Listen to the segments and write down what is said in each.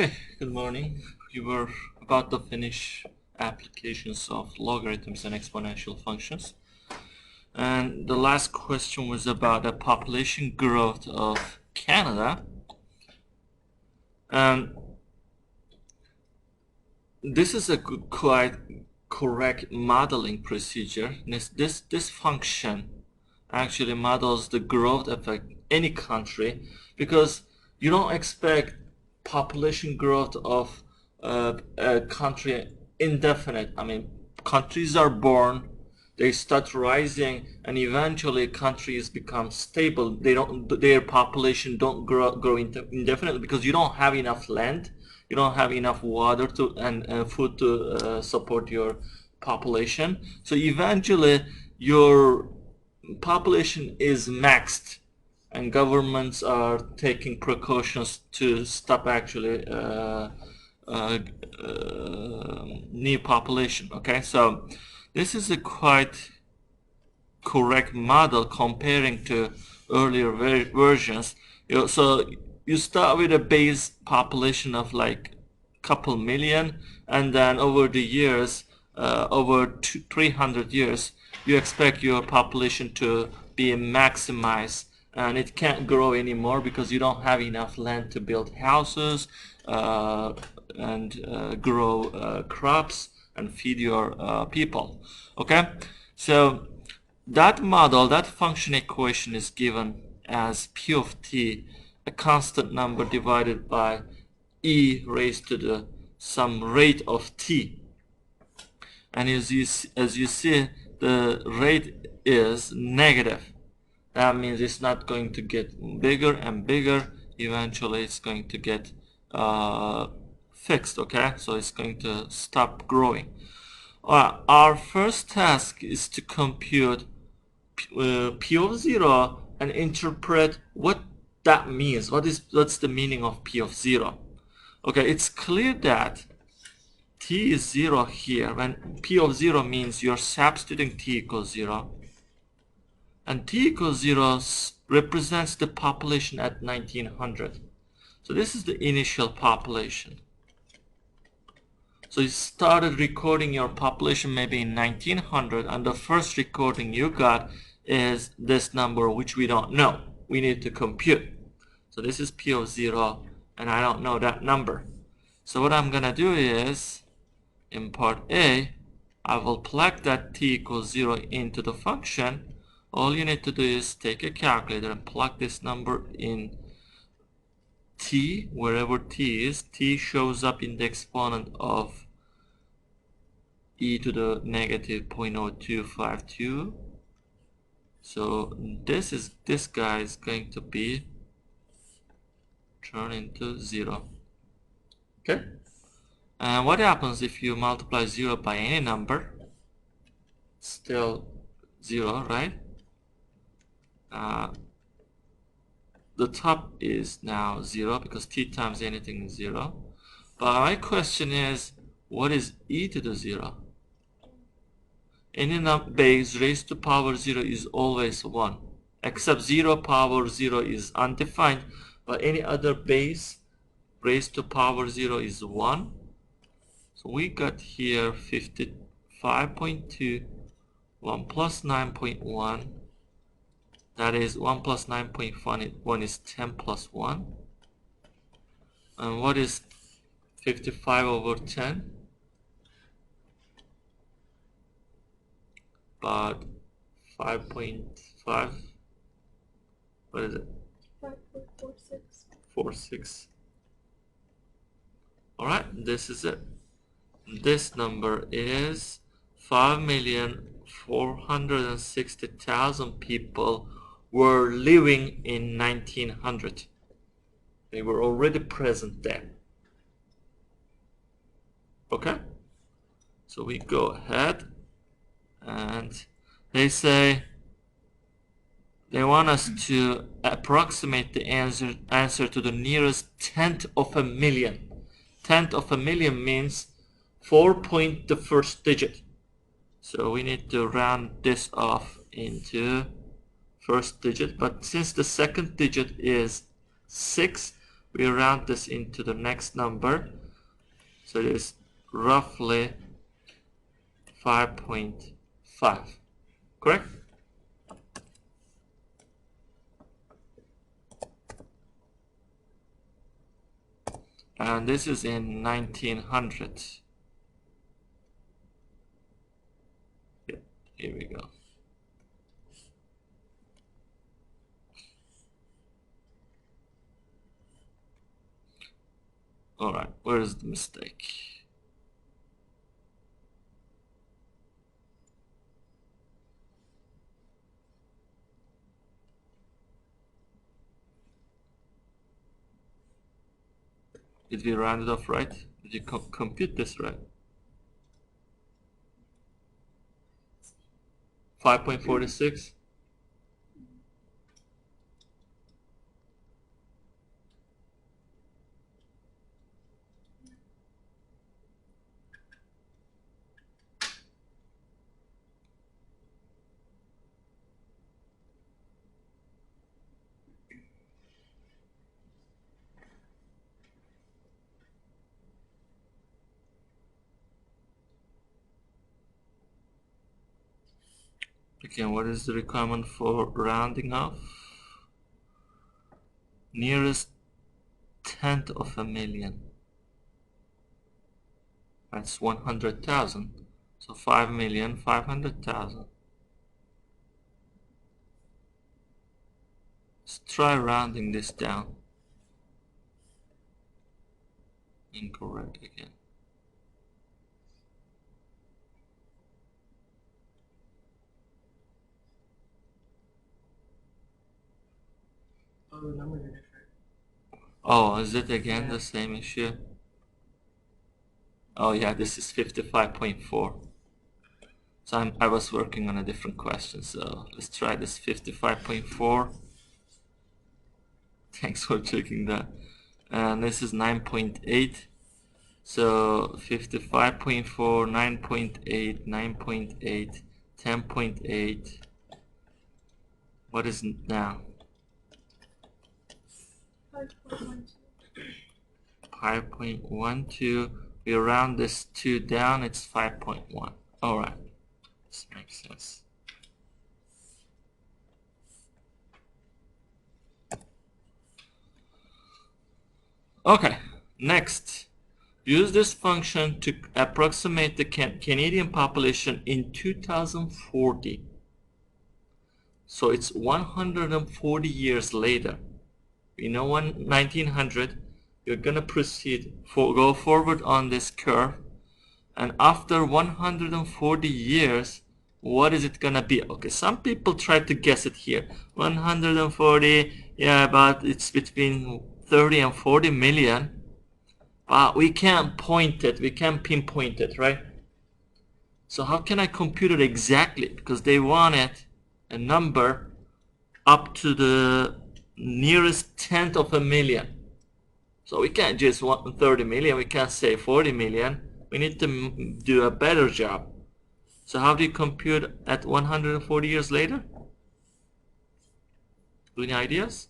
Okay, good morning. We were about to finish applications of logarithms and exponential functions. And the last question was about the population growth of Canada. And this is a quite correct modeling procedure. This function actually models the growth of any country, because you don't expect population growth of a country indefinite. I mean, countries are born, they start rising, and eventually countries become stable. Their population don't grow indefinitely, because you don't have enough land, you don't have enough water to and food to support your population. So eventually your population is maxed, and governments are taking precautions to stop actually uh, new population. Okay, so this is a quite correct model comparing to earlier versions. So you start with a base population of like couple million, and then over the years, over 300 years, you expect your population to be maximized, and it can't grow anymore because you don't have enough land to build houses and grow crops and feed your people. Okay, so that model, that function equation is given as p of t, a constant number divided by e raised to the some rate of t. And as you see, the rate is negative. That means it's not going to get bigger and bigger. Eventually it's going to get fixed. Okay, so it's going to stop growing. Our first task is to compute p of 0 and interpret what that means. What's the meaning of p of 0? Okay, it's clear that t is 0 here. When p of 0 means you're substituting t equals 0, and t equals 0 represents the population at 1900. So this is the initial population. So you started recording your population maybe in 1900, and the first recording you got is this number, which we don't know. We need to compute. So this is p of 0, and I don't know that number. So what I'm gonna do is, in part A, I will plug that t equals 0 into the function. All you need to do is take a calculator and plug this number in t, wherever t is. T shows up in the exponent of e to the negative 0.0252. So this guy is going to be turned into 0. Okay, and what happens if you multiply 0 by any number? Still 0, right? The top is now 0 because t times anything is 0. But my question is, what is e to the 0? Any base raised to power 0 is always 1, except 0 power 0 is undefined, but any other base raised to power 0 is 1. So we got here 55.2, 1 plus 9.1, that is 1 plus 9.1 is 10 plus 1. And what is 55 over 10? About 5.5. What is it? 5.46. 46. Alright, this is it. This number is 5,460,000 people were living in 1900. They were already present there. Okay? So we go ahead, and they say they want us to approximate the answer to the nearest tenth of a million. Tenth of a million means 4 point the first digit. So we need to round this off into first digit, but since the second digit is 6, we round this into the next number, so it is roughly 5.5, correct? And this is in 1900. Yeah, here we go. Alright, where is the mistake? Did we round it off right? Did you compute this right? 5.46? Again, what is the requirement for rounding off? Nearest tenth of a million. That's 100,000. So 5,500,000. Let's try rounding this down. Incorrect again. Oh, the numbers are different. Oh, is it again the same issue? Oh yeah, this is 55.4. So I was working on a different question, so let's try this 55.4. Thanks for checking that. And this is 9.8. So 55.4, 9.8, 9.8, 10.8. What is now? 5.12. We round this 2 down, it's 5.1. Alright, this makes sense. Okay, next. Use this function to approximate the Canadian population in 2040. So it's 140 years later. We know 1900. You're gonna proceed go forward on this curve, and after 140 years, what is it gonna be? Okay, some people try to guess it here. 140, yeah, but it's between 30 and 40 million. But we can't point it, we can't pinpoint it, right? So how can I compute it exactly? Because they wanted a number up to the nearest tenth of a million. So we can't just want 30 million, we can't say 40 million. We need to do a better job. So how do you compute at 140 years later? Any ideas?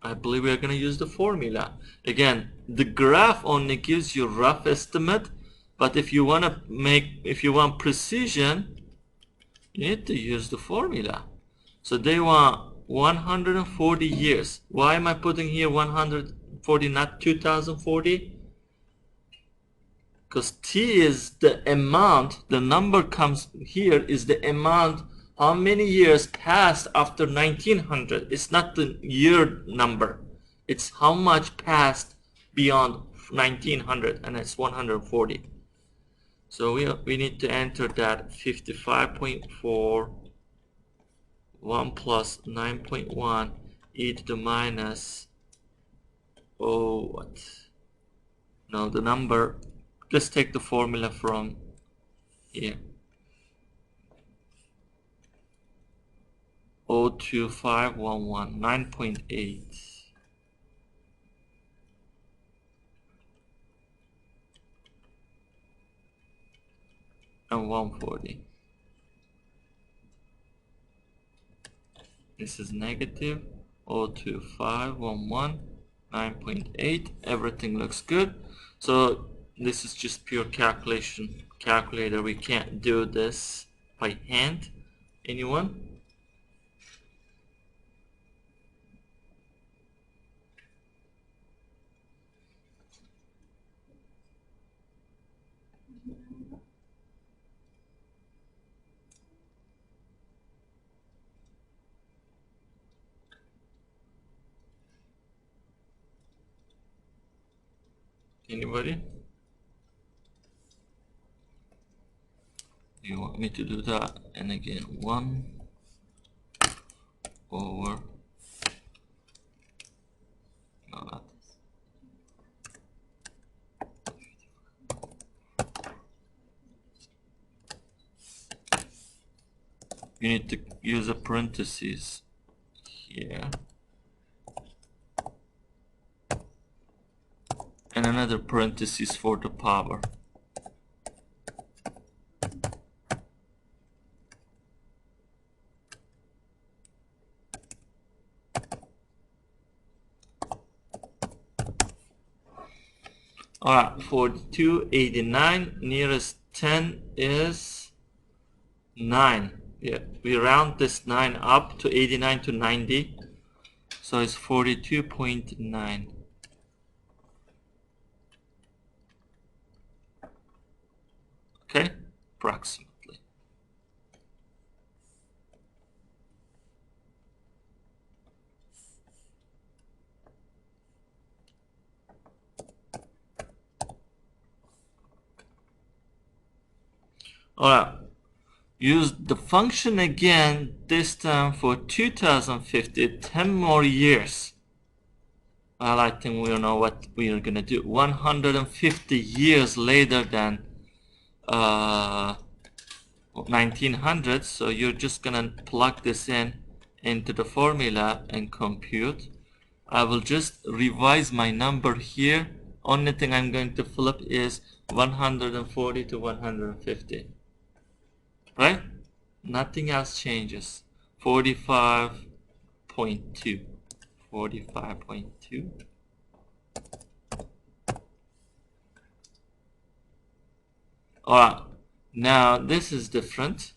I believe we are going to use the formula. Again, the graph only gives you rough estimate, but if you want precision, you need to use the formula. So they want 140 years. Why am I putting here 140, not 2040? Because t is the amount, the number comes here is the amount, how many years passed after 1900. It's not the year number, it's how much passed beyond 1900, and it's 140. So we need to enter that 55.4 1 plus 9.1 e to the minus, oh what, no, the number, let's take the formula from here. 02511, 9.8. And 140. This is negative 0.2511, 9.8. Everything looks good. So this is just pure calculator. We can't do this by hand. Anyone? Anybody? You want me to do that? And again, 1 over not. You need to use a parenthesis here and another parenthesis for the power. Alright, for 289, nearest 10 is 9. Yeah, we round this 9 up to 89 to 90. So it's 42.9. Okay, approximately. Alright, use the function again, this time for 2050, 10 more years. Well, I think we know what we are going to do. 150 years later than 1900, so you're just going to plug this in into the formula and compute. I will just revise my number here. Only thing I'm going to flip is 140 to 150. Right? Nothing else changes. 45.2. 45.2. Alright, now this is different.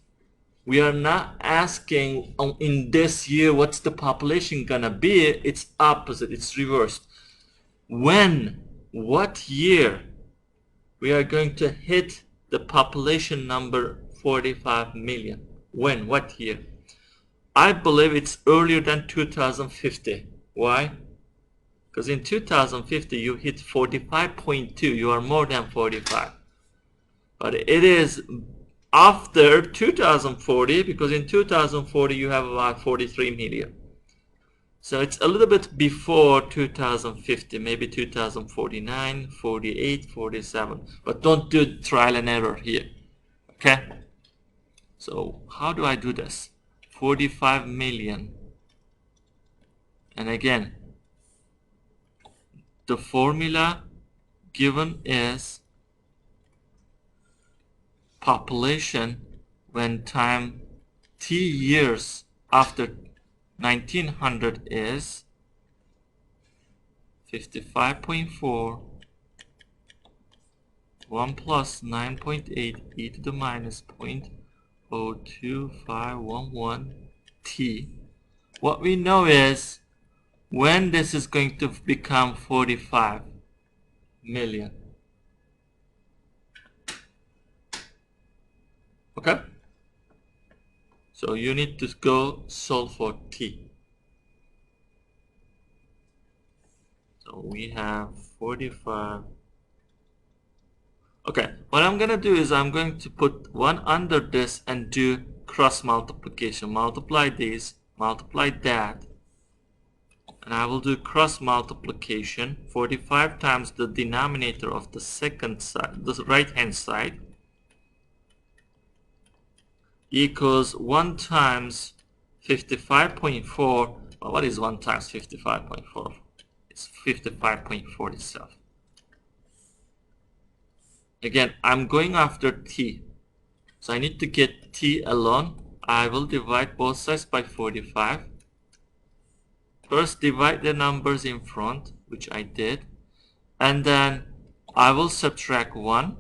We are not asking in this year what's the population gonna be. It's opposite, it's reversed. What year we are going to hit the population number 45 million? When? What year? I believe it's earlier than 2050. Why? Because in 2050 you hit 45.2. You are more than 45. But it is after 2040, because in 2040 you have about 43 million. So it's a little bit before 2050, maybe 2049, 48, 47. But don't do trial and error here. Okay? So how do I do this? 45 million. And again, the formula given is population when time t years after 1900 is 55.4, 1 plus 9.8 e to the minus 0.02511 t. What we know is when this is going to become 45 million. Okay? So you need to go solve for t. So we have 45. Okay, what I'm going to do is I'm going to put 1 under this and do cross multiplication. Multiply these, multiply that. And I will do cross multiplication. 45 times the denominator of the second side, the right hand side, equals 1 times 55.4. Well, what is 1 times 55.4? It's 55.47. Again, I'm going after t. So I need to get t alone. I will divide both sides by 45. First divide the numbers in front, which I did, and then I will subtract 1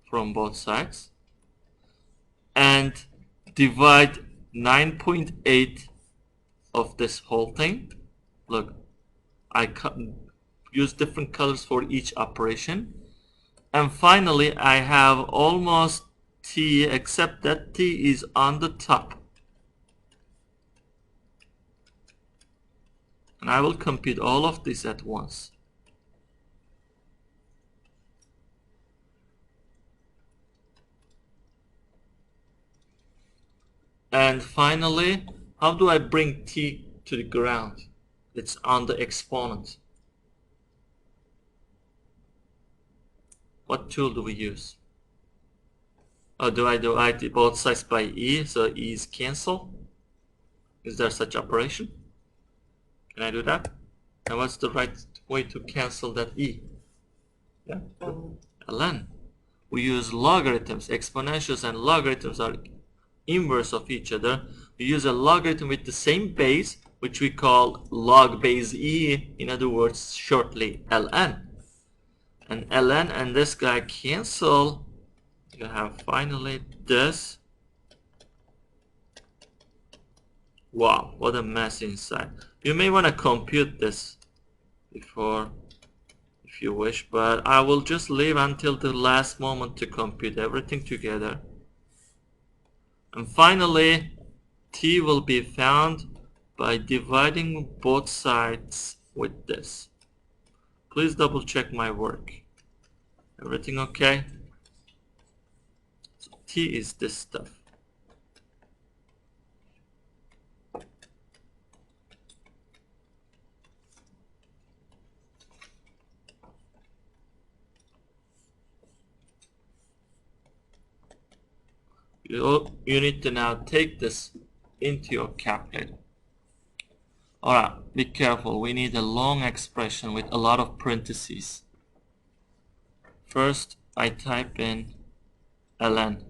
from both sides and divide 9.8 of this whole thing. Look, I use different colors for each operation. And finally, I have almost t, except that t is on the top. And I will compute all of this at once. And finally, how do I bring t to the ground? It's on the exponent. What tool do we use? Oh, do I divide both sides by e, so e is cancel? Is there such operation? Can I do that? And what's the right way to cancel that e? Yeah, ln. We use logarithms. Exponentials and logarithms are inverse of each other. We use a logarithm with the same base, which we call log base e, in other words, shortly ln. And ln and this guy cancel. You have finally this. Wow, what a mess inside. You may want to compute this before, if you wish, but I will just leave until the last moment to compute everything together. And finally, t will be found by dividing both sides with this. Please double check my work. Everything okay? So t is this stuff. You need to now take this into your calculator. Alright, be careful. We need a long expression with a lot of parentheses. First, I type in ln.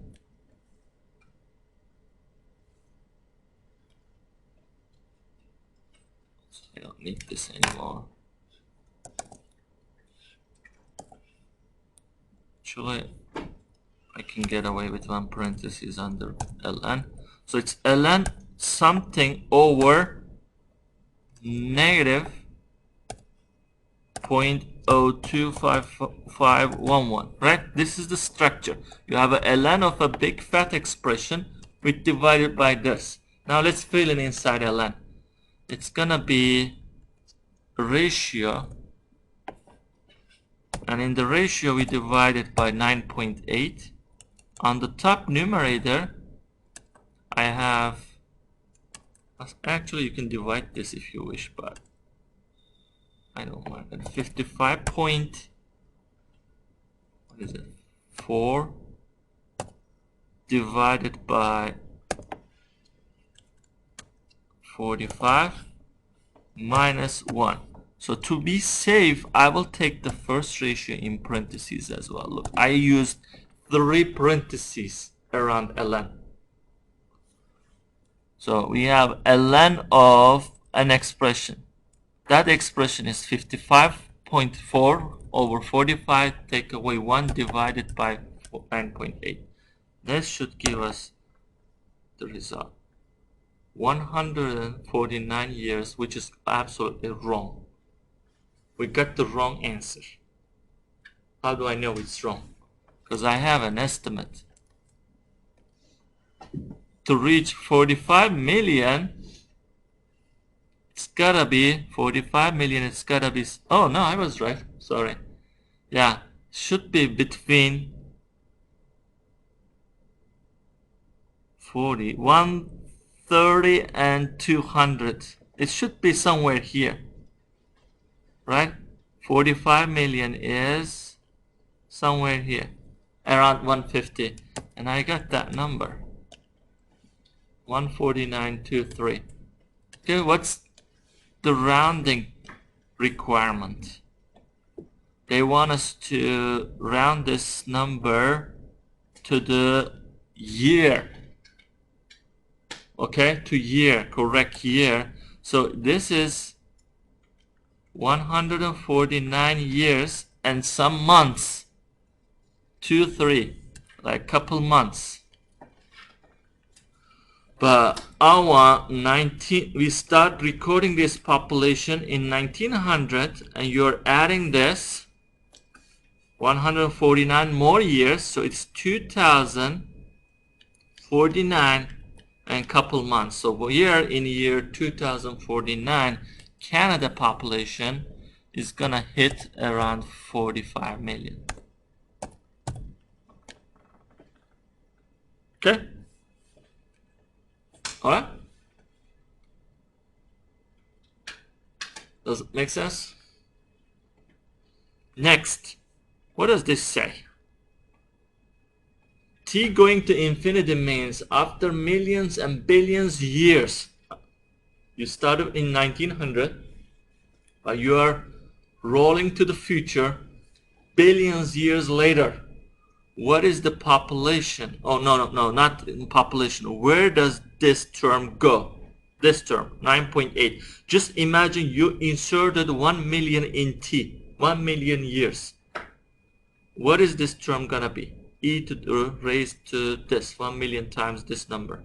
I don't need this anymore. Actually, I can get away with one parenthesis under ln. So it's ln something over negative 0.025511, right? This is the structure. You have a ln of a big fat expression with divided by this. Now let's fill in inside ln. It's gonna be a ratio, and in the ratio we divide it by 9.8. On the top numerator I have, actually you can divide this if you wish, but I don't mind it. 55 point, what is it, 4 divided by 45 minus 1. So to be safe, I will take the first ratio in parentheses as well. Look, I used 3 parentheses around ln. So we have ln of an expression. That expression is 55.4 over 45, take away 1 divided by 9.8. This should give us the result. 149 years, which is absolutely wrong. We got the wrong answer. How do I know it's wrong? Because I have an estimate. To reach 45 million, it's gotta be 45 million. It's gotta be, oh no, I was right, sorry. Yeah, should be between 40, 130 and 200. It should be somewhere here, right? 45 million is somewhere here, around 150, and I got that number, 149.23. Okay, what's the rounding requirement? They want us to round this number to the year. Okay, to year, correct year. So this is 149 years and some months. 2, 3, like couple months. But our 19, we start recording this population in 1900, and you're adding this 149 more years, so it's 2049 and couple months. So here in year 2049, Canada population is gonna hit around 45 million. Okay? Alright? Does it make sense? Next, what does this say? T going to infinity means after millions and billions years. You started in 1900, but you are rolling to the future billions years later. What is the population? Oh, no, not population. Where does this term go? This term, 9.8. Just imagine you inserted 1 million in T, 1 million years. What is this term gonna be? E to the raised to this, 1 million times this number.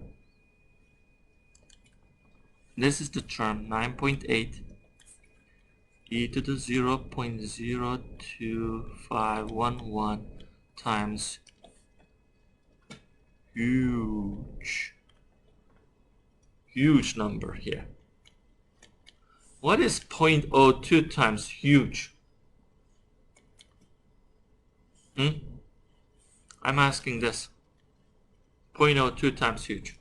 This is the term, 9.8. E to the 0.02511 times huge number here. What is 0.02 times huge? I'm asking this. 0.02 times huge.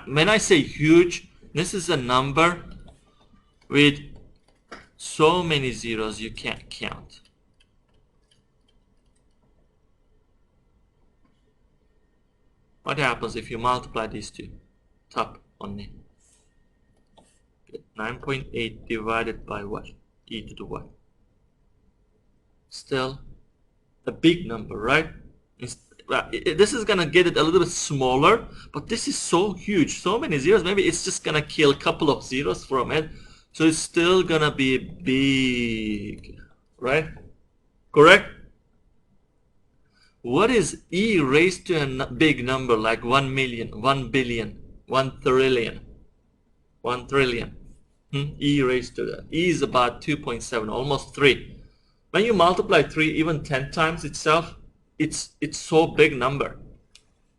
When I say huge, this is a number with so many zeros you can't count. What happens if you multiply these two? Top only. 9.8 divided by what? E to the what? Still a big number, right? This is gonna get it a little bit smaller, but this is so huge, so many zeros. Maybe it's just gonna kill a couple of zeros from it, so it's still gonna be big, right? Correct? What is E raised to a big number like 1 million, 1 billion, 1 trillion, 1 trillion? E raised to that. E is about 2.7, almost 3. When you multiply 3 even 10 times itself, it's so big number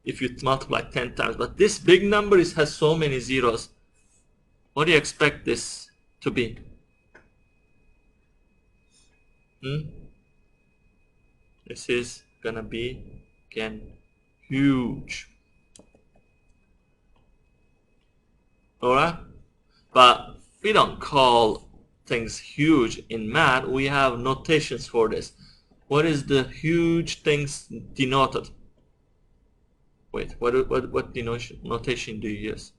if you multiply 10 times. But this big number has so many zeros. What do you expect this to be? This is gonna be, again, huge. Alright? But we don't call things huge in math. We have notations for this. What is the huge things denoted? Wait, what notation do you use?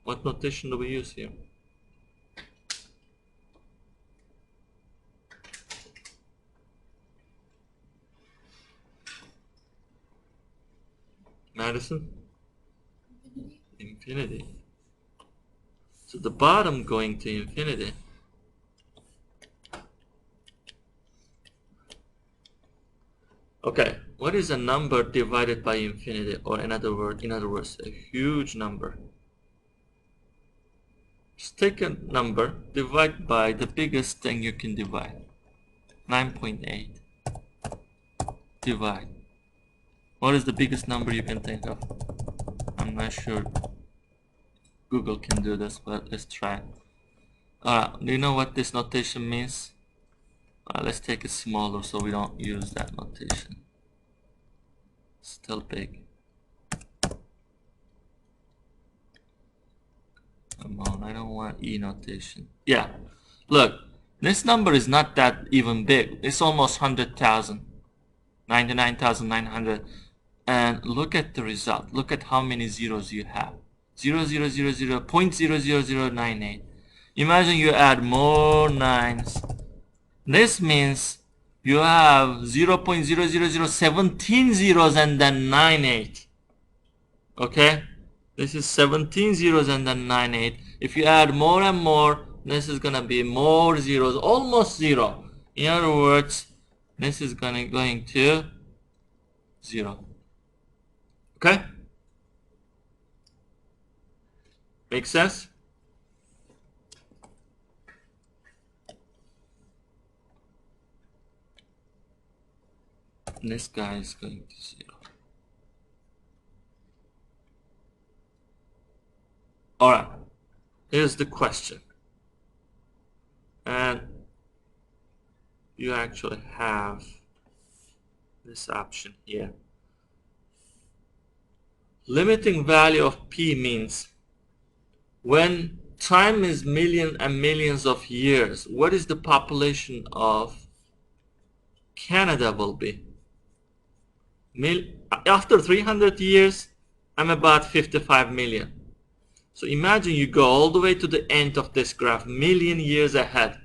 What notation do we use here? Madison? Infinity. So the bottom going to infinity. Okay, what is a number divided by infinity, or in other words, a huge number? Just take a number, divide by the biggest thing you can divide. 9.8. Divide. What is the biggest number you can think of? I'm not sure Google can do this, but let's try. Do you know what this notation means? Let's take it smaller so we don't use that notation. Still big. Come on, I don't want E notation. Yeah, look, this number is not that even big. It's almost 100,000. 99,900. And look at the result. Look at how many zeros you have. 0.00098. Imagine you add more 9s. This means you have 0.00017 zeros and then 98. Okay? This is 17 zeros and then 98. If you add more and more, this is gonna be more zeros, almost zero. In other words, this is going to 0. Okay? Make sense? This guy is going to 0. Alright, here's the question. And you actually have this option here. Limiting value of P means when time is millions and millions of years, what is the population of Canada will be? After 300 years, I'm about 55 million. So imagine you go all the way to the end of this graph, million years ahead.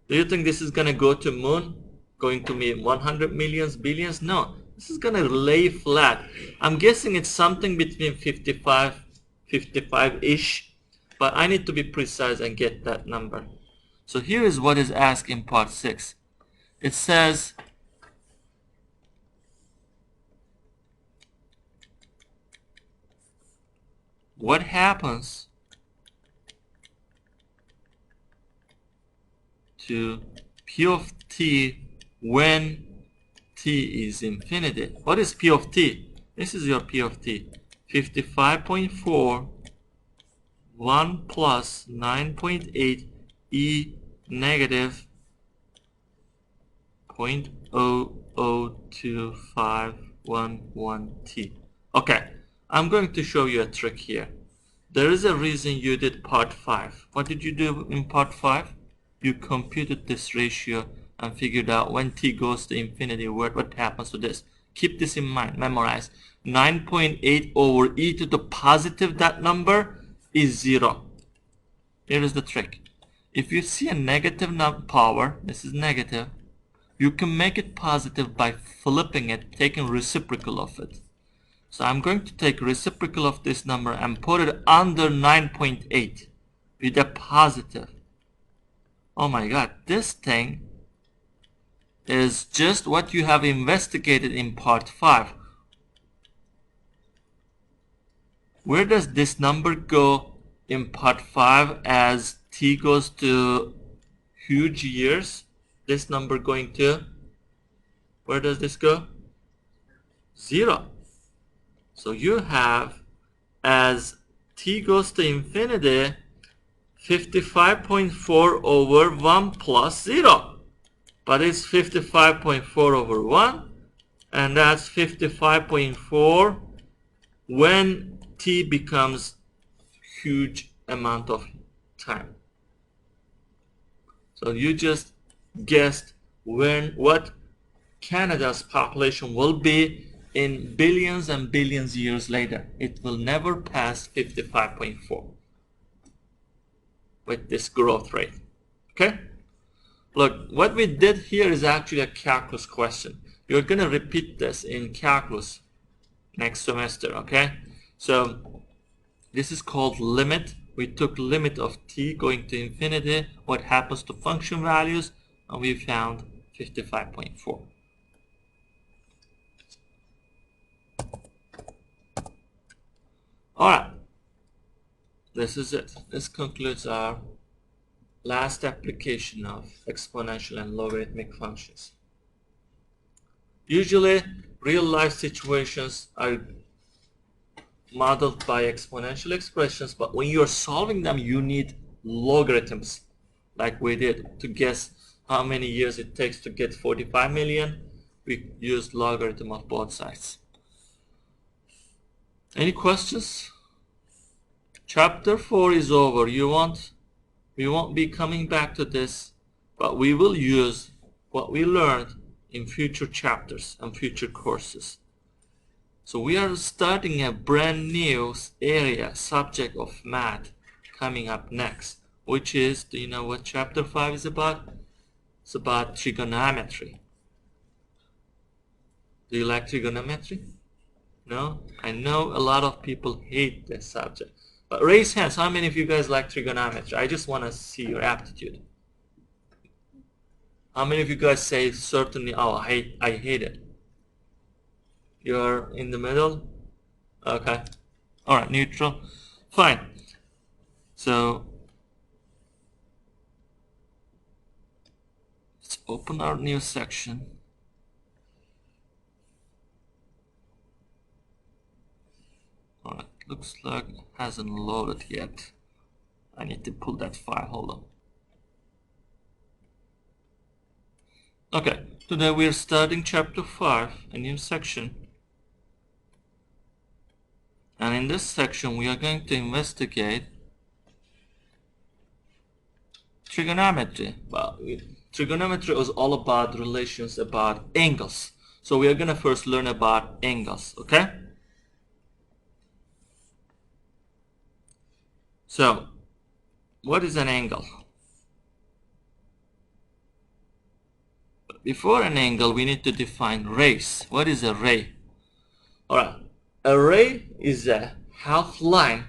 Do you think this is going to go to moon? Going to be 100 millions, billions? No, this is going to lay flat. I'm guessing it's something between 55-ish, but I need to be precise and get that number. So here is what is asked in part 6. It says, what happens to P of t when t is infinity? What is P of t? This is your P of t. 55.4 1 plus 9.8 e negative 0.002511 t. Okay, I'm going to show you a trick here. There is a reason you did part 5. What did you do in part 5? You computed this ratio and figured out when t goes to infinity what happens to this. Keep this in mind, memorize. 9.8 over e to the positive that number is 0. Here is the trick. If you see a negative power, this is negative, you can make it positive by flipping it, taking reciprocal of it. So I'm going to take reciprocal of this number and put it under 9.8 with a positive. Oh my god, this thing is just what you have investigated in part 5. Where does this number go in part 5 as t goes to huge years? This number going to, where does this go? 0. So you have, as t goes to infinity, 55.4 over 1 plus 0. But it's 55.4 over 1, and that's 55.4 when t becomes huge amount of time. So you just guessed what Canada's population will be in billions and billions years later. It will never pass 55.4 with this growth rate. Okay? Look, what we did here is actually a calculus question. You're going to repeat this in calculus next semester, okay? So this is called limit. We took limit of t going to infinity, what happens to function values, and we found 55.4. Alright, this is it. This concludes our last application of exponential and logarithmic functions. Usually, real-life situations are modeled by exponential expressions, but when you're solving them, you need logarithms, like we did to guess how many years it takes to get 45 million. We used logarithm of both sides. Any questions? Chapter 4 is over. We won't be coming back to this, but we will use what we learned in future chapters and future courses. So we are starting a brand new area, subject of math, coming up next. which is, do you know what chapter 5 is about? It's about trigonometry. Do you like trigonometry? No? I know a lot of people hate this subject. But raise hands, how many of you guys like trigonometry? I just want to see your aptitude. How many of you guys say certainly, oh, I hate it? You're in the middle? Okay. Alright, neutral. Fine. So, let's open our new section. Alright, looks like it hasn't loaded yet. I need to pull that file, hold on. Okay, today we are starting chapter 5, a new section. And in this section we are going to investigate trigonometry. Well, trigonometry is all about relations, about angles. So we are going to first learn about angles, okay? So, what is an angle? Before an angle, we need to define rays. What is a ray? Alright, a ray is a half line.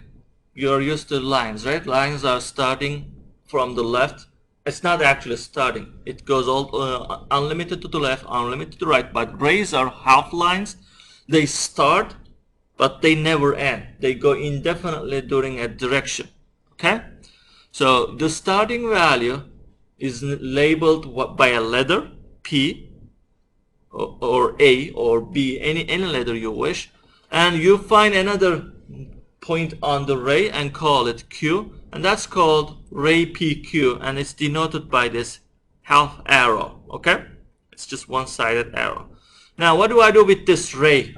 You're used to lines, right? Lines are starting from the left. It's not actually starting. It goes all unlimited to the left, unlimited to the right. But rays are half lines. They start, but they never end. They go indefinitely during a direction. Okay? So the starting value is labeled by a letter P or A or B, any letter you wish, and you find another point on the ray and call it Q, and that's called ray PQ, and it's denoted by this half arrow. Okay, it's just one-sided arrow. Now what do I do with this ray?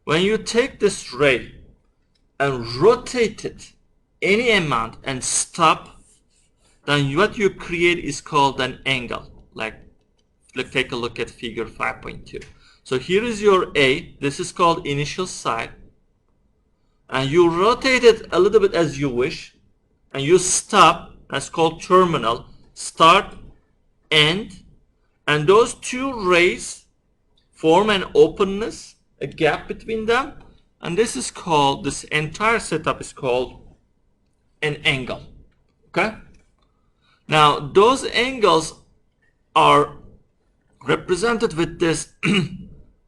When you take this ray and rotate it any amount and stop, then what you create is called an angle. Like, take a look at figure 5.2. So here is your A. This is called initial side. And you rotate it a little bit as you wish. And you stop. That's called terminal. Start, end. And those two rays form an openness, a gap between them. And this is called, this entire setup is called an angle. Okay? Now, those angles are represented with this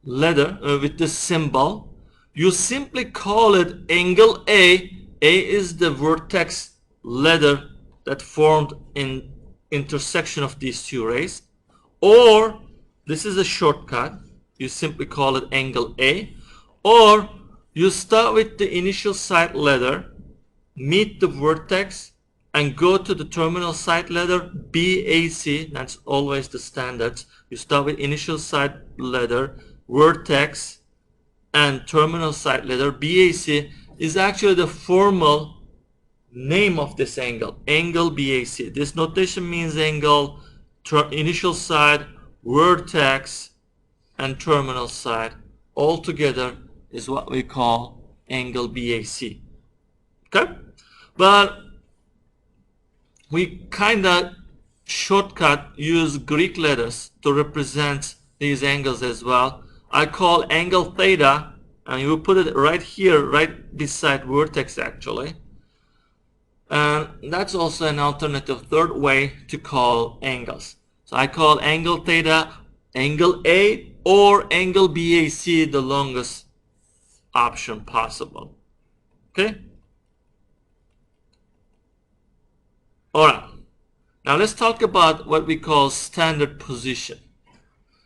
letter, with this symbol. You simply call it angle A. A is the vertex letter that formed in intersection of these two rays. Or, this is a shortcut. You simply call it angle A. Or, you start with the initial side letter, meet the vertex, and go to the terminal side letter BAC. That's always the standards. You start with initial side letter, vertex, and terminal side letter BAC is actually the formal name of this angle, angle BAC. This notation means angle, initial side, vertex, and terminal side all together is what we call angle BAC. Okay? But we kind of shortcut use Greek letters to represent these angles as well. I call angle theta, and you put it right here, right beside vertex actually. And that's also an alternative third way to call angles. So I call angle theta angle A or angle BAC, the longest option possible. Okay? Alright, now let's talk about what we call standard position.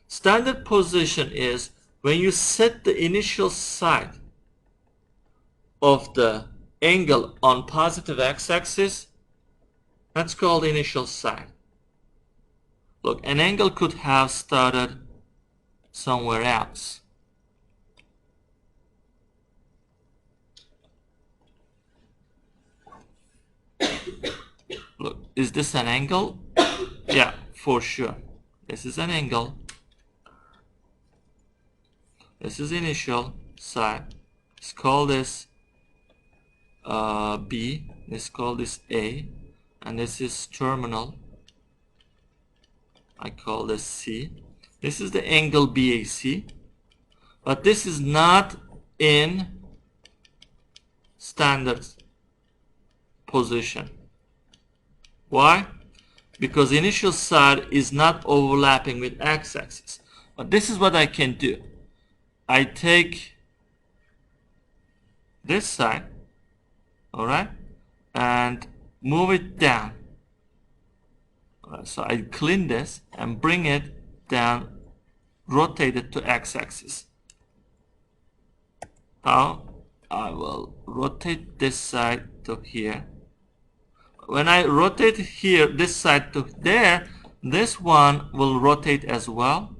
Standard position is when you set the initial side of the angle on positive x-axis, that's called initial side. Look, an angle could have started somewhere else. Look, is this an angle? Yeah, for sure. This is an angle. This is initial side. Let's call this B. Let's call this A. and this is terminal. I call this C. This is the angle BAC, but this is not in standard position. Why? Because the initial side is not overlapping with x-axis. But this is what I can do. I take this side, alright, and move it down. Alright, so I clean this and bring it down, rotate it to x-axis. How? I will rotate this side to here. When I rotate here, this side to there, this one will rotate as well.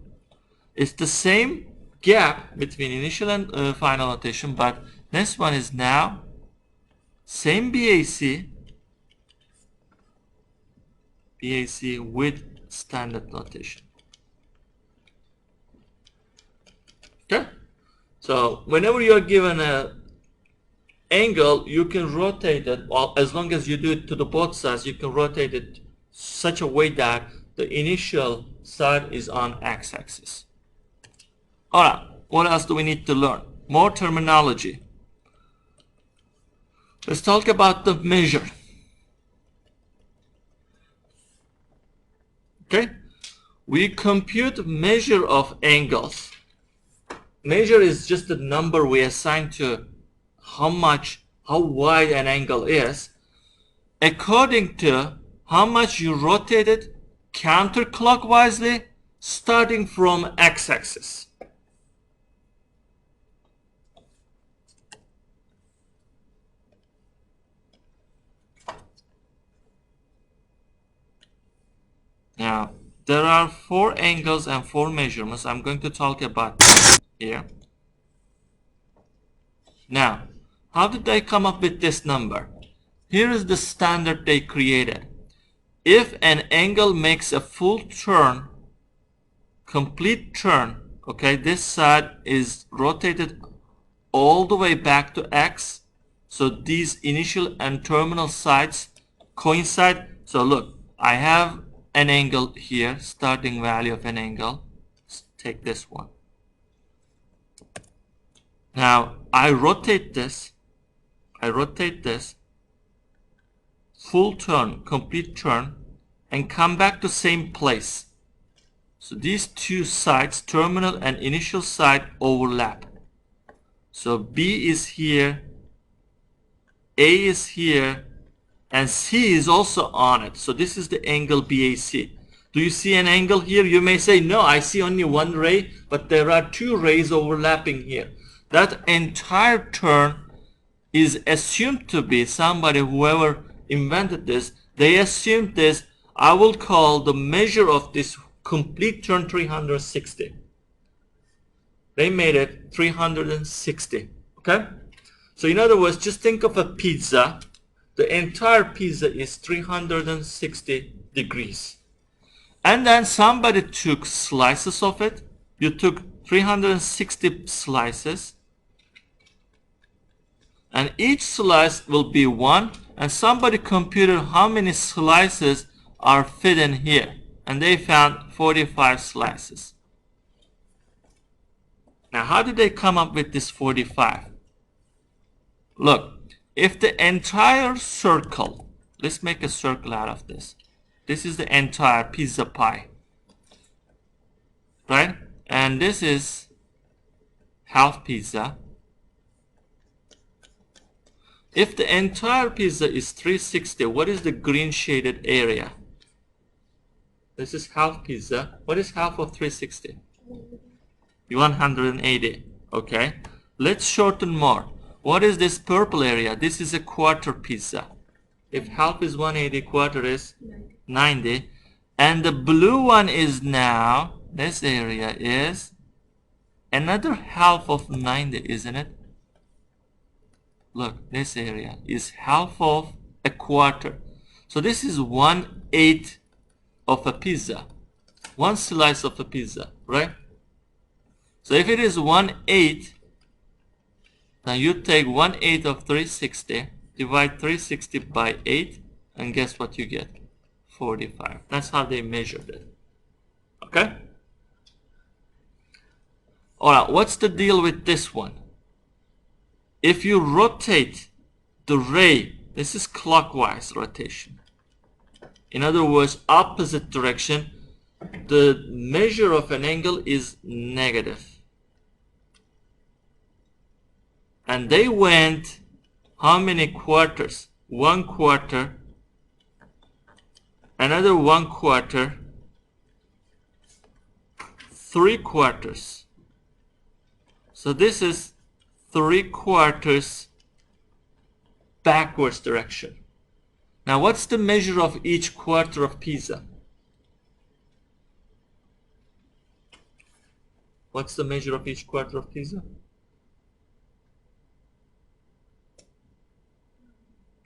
It's the same gap between initial and final notation, but this one is now same BAC with standard notation. Okay? So whenever you are given a angle, you can rotate it, well, as long as you do it to the both sides, you can rotate it such a way that the initial side is on x-axis. Alright, what else do we need to learn? More terminology. Let's talk about the measure. Okay? We compute measure of angles. Measure is just the number we assign to how wide an angle is, according to how much you rotate it counterclockwise starting from x-axis. Now, there are 4 angles and 4 measurements I'm going to talk about here. Now, how did they come up with this number? Here is the standard they created. If an angle makes a full turn, complete turn, okay, this side is rotated all the way back to x, so these initial and terminal sides coincide. So look, I have an angle here, starting value of an angle. Let's take this one. Now I rotate this, full turn, complete turn, and come back to same place. So these two sides, terminal and initial side, overlap. So B is here, A is here, and C is also on it. So this is the angle BAC. Do you see an angle here? You may say, no, I see only one ray, but there are 2 rays overlapping here. That entire turn is assumed to be somebody, whoever invented this, they assumed this. I will call the measure of this complete turn 360. They made it 360. Okay? So in other words, just think of a pizza. The entire pizza is 360 degrees. And then somebody took slices of it. You took 360 slices. And each slice will be 1. And somebody computed how many slices are fit in here. And they found 45 slices. Now how did they come up with this 45? Look, if the entire circle, let's make a circle out of this. This is the entire pizza pie, right? And this is half pizza. If the entire pizza is 360, what is the green shaded area? This is half pizza. What is half of 360? 180. Okay. Let's shorten more. What is this purple area? This is a quarter pizza. If half is 180, quarter is 90. And the blue one is now, this area is another half of 90, isn't it? Look, this area is half of a quarter. So this is 1/8 of a pizza. One slice of a pizza, right? So if it is 1/8, now you take 1/8 of 360, divide 360 by 8, And guess what you get? 45. That's how they measured it. Okay? Alright, what's the deal with this one? If you rotate the ray, this is clockwise rotation. In other words, opposite direction, the measure of an angle is negative. And they went how many quarters? 1 quarter, another 1 quarter, 3 quarters. So this is 3 quarters backwards direction. Now what's the measure of each quarter of pizza? What's the measure of each quarter of pizza?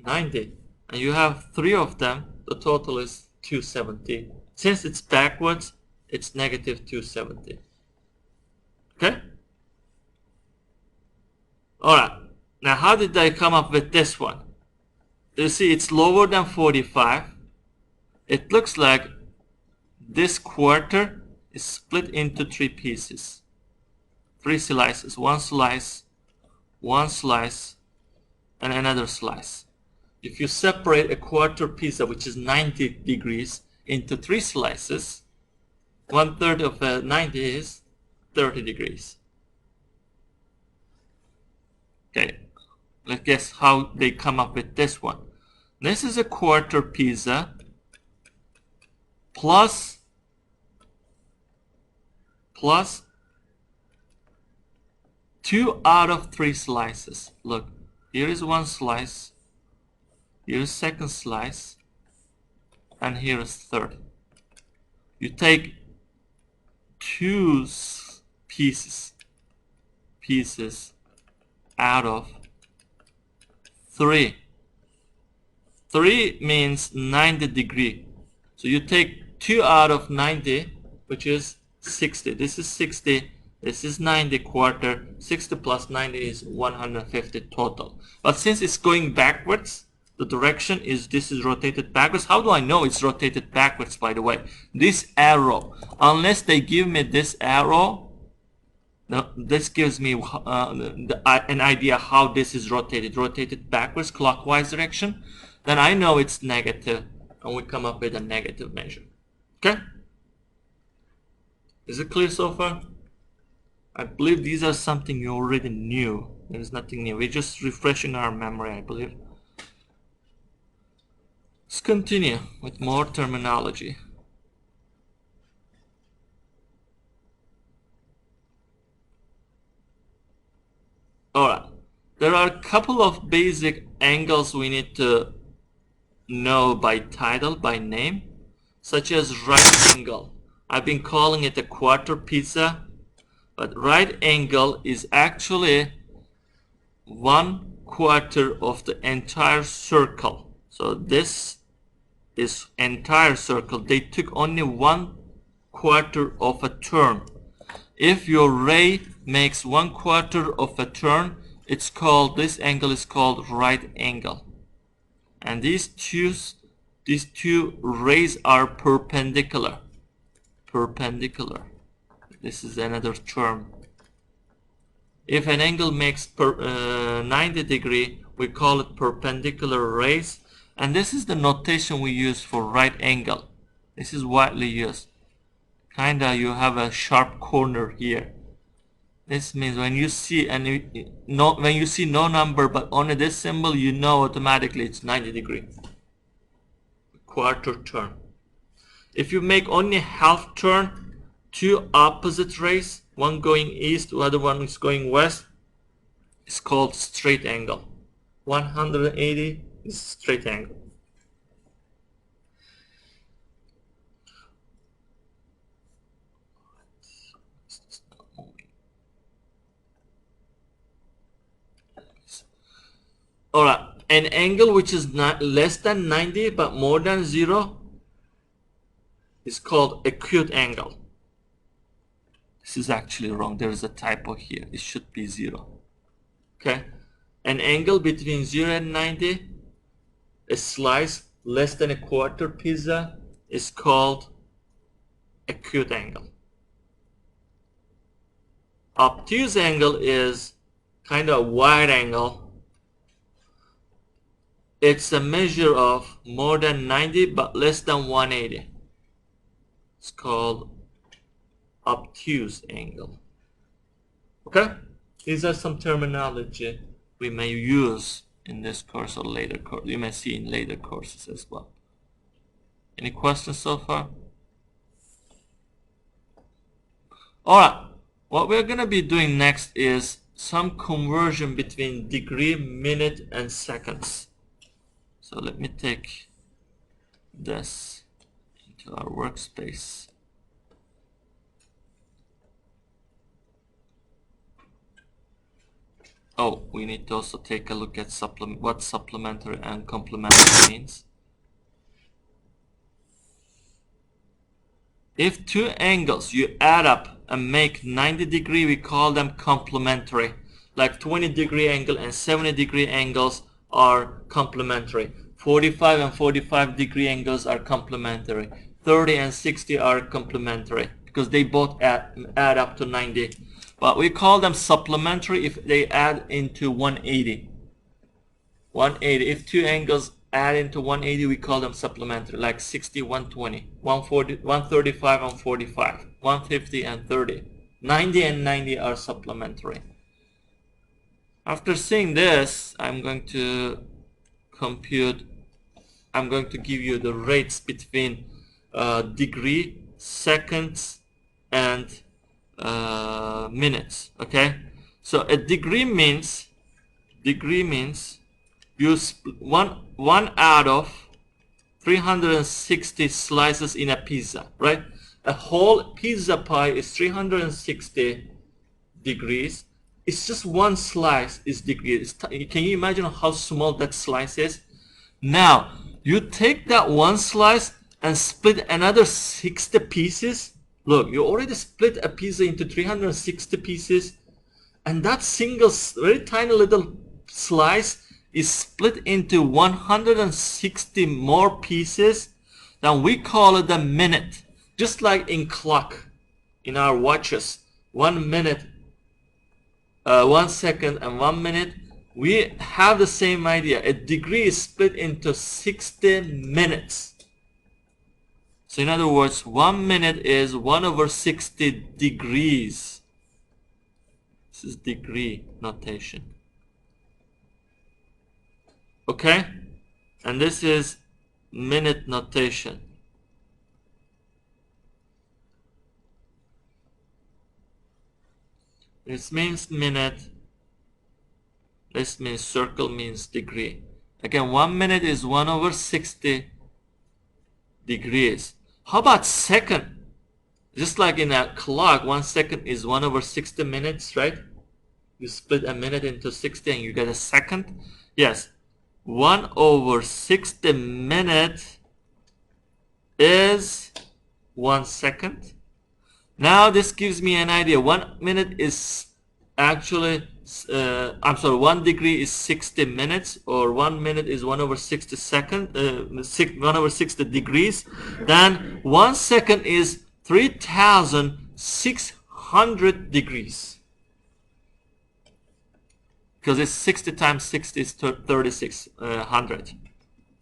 90. And you have 3 of them, the total is 270. Since it's backwards, it's negative 270. Okay? Alright. Now how did I come up with this one? You see, it's lower than 45. It looks like this quarter is split into 3 pieces. 3 slices. One slice, and another slice. If you separate a quarter pizza, which is 90 degrees, into 3 slices, 1/3 of 90 is 30 degrees. Okay, let's guess how they come up with this one. This is a quarter pizza plus 2 out of 3 slices. Look, here is 1 slice, here is 2nd slice, and here is 3rd. You take 2 pieces out of 3. 3 means 90 degree. So you take 2 out of 90, which is 60. This is 60. This is 90 quarter. 60 plus 90 is 150 total. But since it's going backwards, the direction is this is rotated backwards. How do I know it's rotated backwards, by the way? This arrow, unless they give me this arrow, now this gives me an idea how this is rotated backwards, clockwise direction, then I know it's negative, and we come up with a negative measure. Okay? Is it clear so far? I believe these are something you already knew. There is nothing new. We're just refreshing our memory, I believe. Let's continue with more terminology. Alright, there are a couple of basic angles we need to know by title, by name, such as right angle. I've been calling it a quarter pizza, but right angle is actually 1 quarter of the entire circle. So this is entire circle. They took only 1 quarter of a turn. If your ray makes 1 quarter of a turn, it's called, this angle is called right angle. And these two rays are perpendicular. Perpendicular. This is another term. If an angle makes 90 degree, we call it perpendicular rays. And this is the notation we use for right angle. This is widely used. Kinda you have a sharp corner here. This means when you see when you see no number but only this symbol, you know automatically it's 90 degree. Quarter turn. If you make only half turn, 2 opposite rays, one going east, the other one is going west, it's called straight angle. 180 is straight angle. Alright, an angle which is not less than 90 but more than 0 is called acute angle. This is actually wrong. There is a typo here. It should be 0. Okay? An angle between 0 and 90, a slice less than a quarter pizza is called acute angle. Obtuse angle is kind of a wide angle. It's a measure of more than 90 but less than 180. It's called obtuse angle. Okay? These are some terminology we may use in this course or later course. You may see in later courses as well. Any questions so far? Alright, what we're going to be doing next is some conversion between degree, minute, and seconds. So let me take this into our workspace. Oh, we need to also take a look at what supplementary and complementary means. If two angles you add up and make 90 degree, we call them complementary. Like 20-degree angle and 70-degree angles are complementary. 45 and 45-degree angles are complementary. 30 and 60 are complementary because they both add up to 90. But we call them supplementary if they add into 180. 180. If two angles add into 180, we call them supplementary, like 60, 120, 140, 135 and 45, 150 and 30. 90 and 90 are supplementary. After seeing this, I'm going to give you the rates between degree, seconds, and minutes. Okay, so a degree means you one out of 360 slices in a pizza, right? A whole pizza pie is 360 degrees. It's just one slice is degrees. Can you imagine how small that slice is? Now you take that one slice and split another 60 pieces. Look, you already split a pizza into 360 pieces, and that single very tiny little slice is split into 160 more pieces. Then we call it a minute. Just like in clock, in our watches, 1 minute, 1 second and 1 minute, we have the same idea. A degree is split into 60 minutes. So in other words, 1 minute is 1 over 60 degrees. This is degree notation. Okay? And this is minute notation. This means minute. This means circle means degree. Again, 1 minute is 1 over 60 degrees. How about second? Just like in a clock, 1 second is 1 over 60 minutes, right? You split a minute into 60 and you get a second. Yes, 1 over 60 minutes is 1 second. Now this gives me an idea. 1 minute is actually, 1 degree is 60 minutes, or 1 minute is 1 over 60 second, 1 over 60 degrees. Then 1 second is 3,600 degrees. Because it's 60 times 60 is 3,600.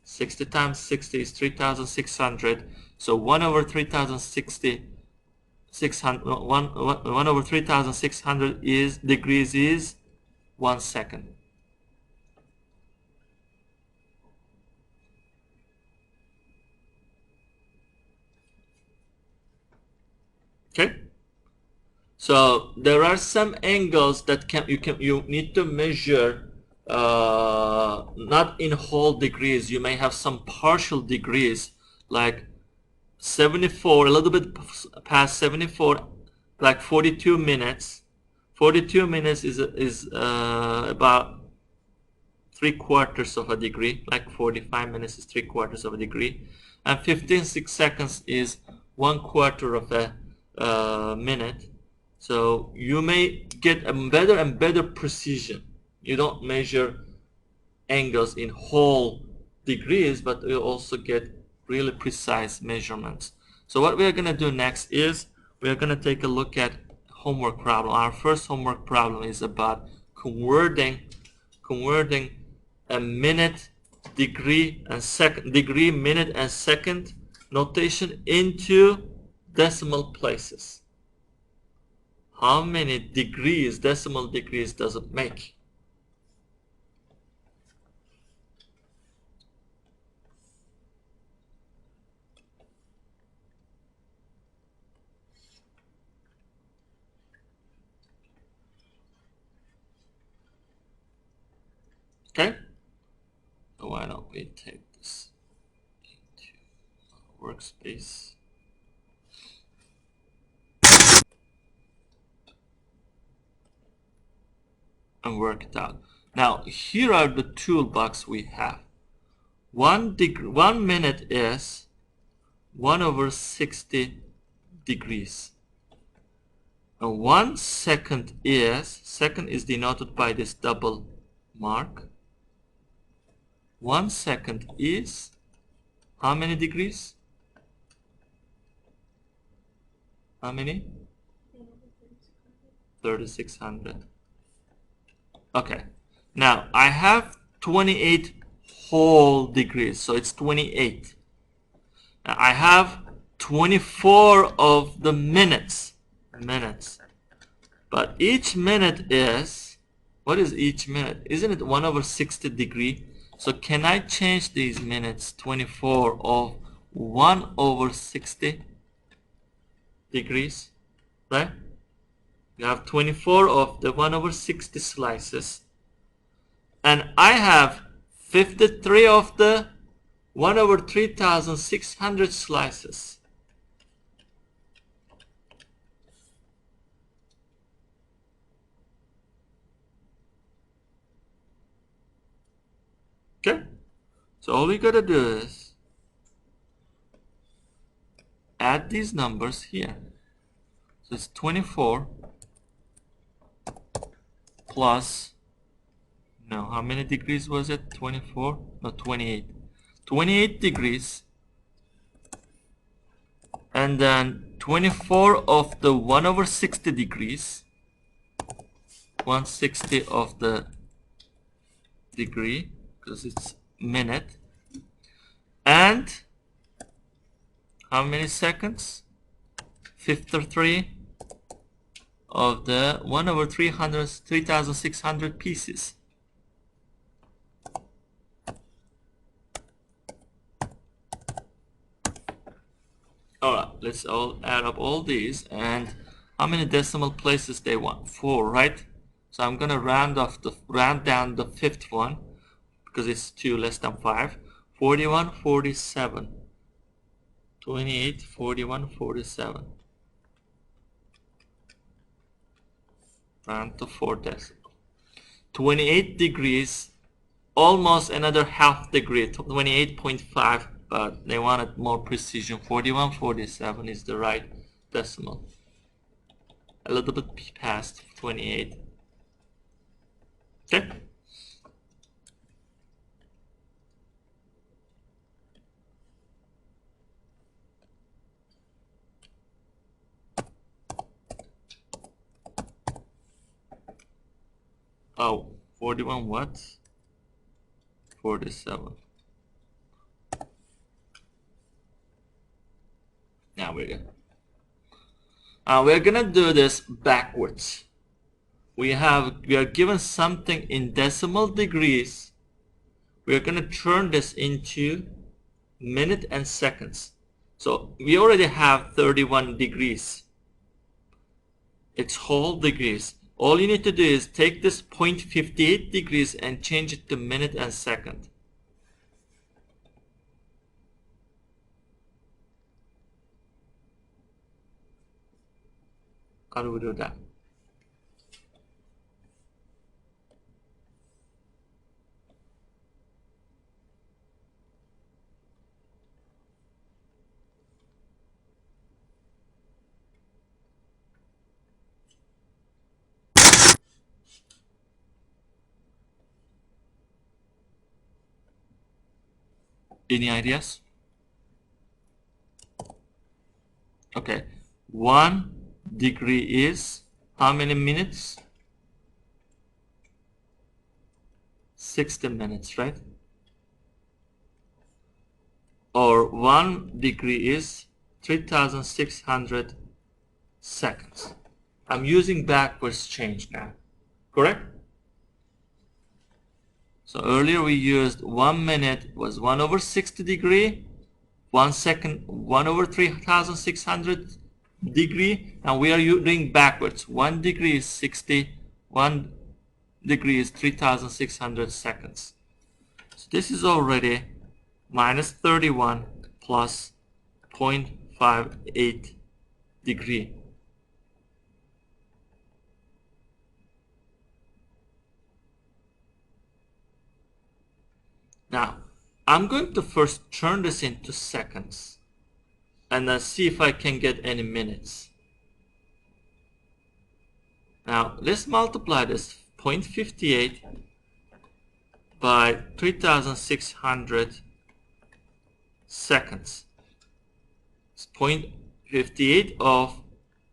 60 times 60 is 3,600. So 1 over 3,060, 1 over 3,600 is degrees is 1 second. Okay. So there are some angles that you need to measure, not in whole degrees. You may have some partial degrees, like 74, a little bit past 74, like 42 minutes. 42 minutes is about 3/4 of a degree. Like 45 minutes is 3/4 of a degree, and 15 seconds is 1/4 of a minute. So you may get a better and better precision. You don't measure angles in whole degrees, but we also get really precise measurements. So what we are going to do next is we are going to take a look at homework problem. Our first homework problem is about converting a minute, degree, and second, degree, minute, and second notation into decimal places. How many degrees, decimal degrees, does it make? Okay? So why don't we take this into our workspace? And work it out. Now, here are the toolbox we have. 1 minute is 1 over 60 degrees. And 1 second is denoted by this double mark. 1 second is how many degrees? How many? 3600. Okay. Now I have 28 whole degrees, so it's 28. Now I have 24 of the minutes. But each minute is, what is each minute? Isn't it 1 over 60 degree? So can I change these minutes 24 of 1 over 60 degrees? Right? You have 24 of the 1 over 60 slices. And I have 53 of the 1 over 3600 slices. Okay? So all we gotta do is add these numbers here. So it's 24 plus, no, how many degrees was it? 24? No, 28. 28 degrees. And then 24 of the 1 over 60 degrees. 1/60 of the degree, because it's minute. And how many seconds? 53 of the 1 over 3600 pieces. Alright, let's all add up all these, and how many decimal places they want? 4, right? So I'm gonna round down the fifth one because it's 2 less than 5. 41, 47. 28, 41, 47. Round to 4 decimal. 28 degrees, almost another half degree, 28.5, but they wanted more precision. 41, 47 is the right decimal. A little bit past 28. Okay. Oh, 41 what? 47. Now we're gonna do this backwards. We are given something in decimal degrees. We're gonna turn this into minute and seconds. So we already have 31 degrees. It's whole degrees. All you need to do is take this 0.58 degrees and change it to minute and second. How do we do that? Any ideas? Okay, 1 degree is how many minutes? 60 minutes, right? Or 1 degree is 3,600 seconds. I'm using backwards change now, correct? So earlier we used 1 minute was 1 over 60 degree, 1 second 1 over 3,600 degree, and we are doing backwards. 1 degree is 60, 1 degree is 3,600 seconds. So this is already minus 31 plus 0.58 degree. Now, I'm going to first turn this into seconds and then see if I can get any minutes. Now, let's multiply this 0.58 by 3,600 seconds. It's 0.58 of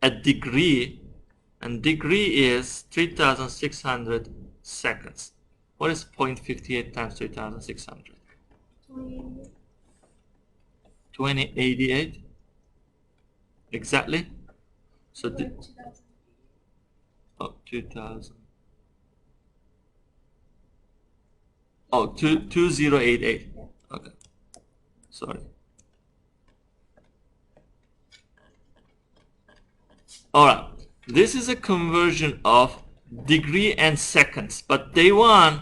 a degree, and degree is 3,600 seconds. What is 0.58 times 3,600? 2088. Exactly. So the 2000. Oh, 2088. Okay. Sorry. Alright. This is a conversion of degree and seconds, but they want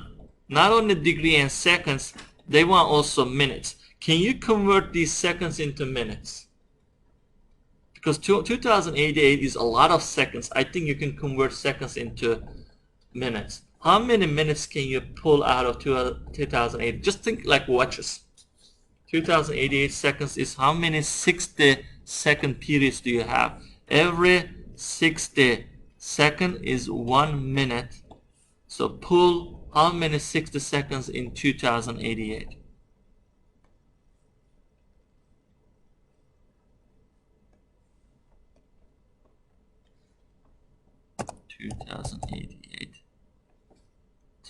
not only degree and seconds, they want also minutes. Can you convert these seconds into minutes? Because 2088 is a lot of seconds. I think you can convert seconds into minutes. How many minutes can you pull out of 2008? Just think like watches. 2088 seconds is how many 60-second periods do you have? Every 60 second is 1 minute. So pull how many 60 seconds in 2088?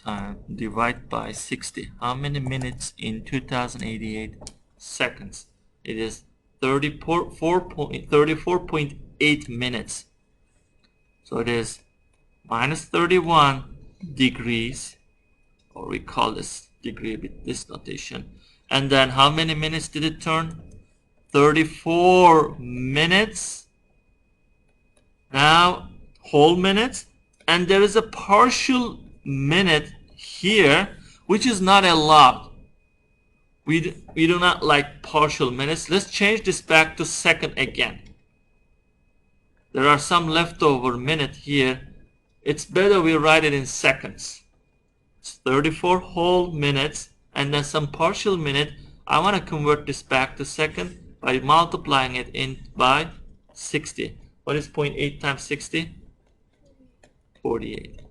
Time divide by 60. How many minutes in 2088 seconds? It is 34.8 minutes. So it is minus 31 degrees, or we call this degree with this notation. And then how many minutes did it turn? 34 minutes. Now whole minutes, and there is a partial minute here, which is not allowed. We do not like partial minutes. Let's change this back to second again. There are some leftover minute here. It's better we write it in seconds. It's 34 whole minutes and then some partial minute. I want to convert this back to second by multiplying it by 60. What is 0.8 times 60? 48.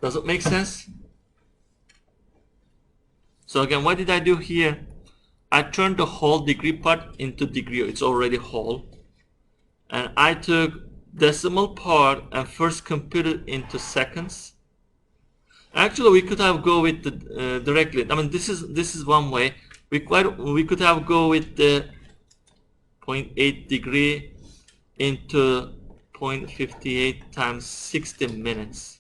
Does it make sense? So again, what did I do here? I turned the whole degree part into degree. It's already whole. And I took decimal part and first computed into seconds. Actually, we could have go with the directly. I mean, this is one way. We could have go with the 0.8 degree into 0.58 times 60 minutes.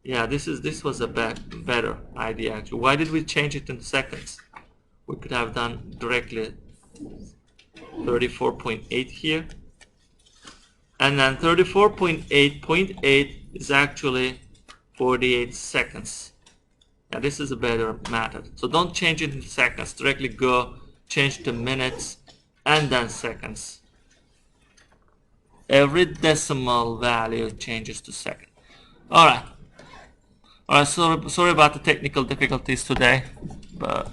Yeah, this was a better idea actually. Why did we change it in seconds? We could have done directly 34.8 here. And then 34.8 is actually 48 seconds. Yeah, this is a better method. So don't change it in seconds. Directly go change to minutes and then seconds. Every decimal value changes to second. Alright. Alright, sorry about the technical difficulties today, but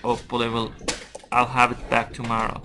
hopefully I'll have it back tomorrow.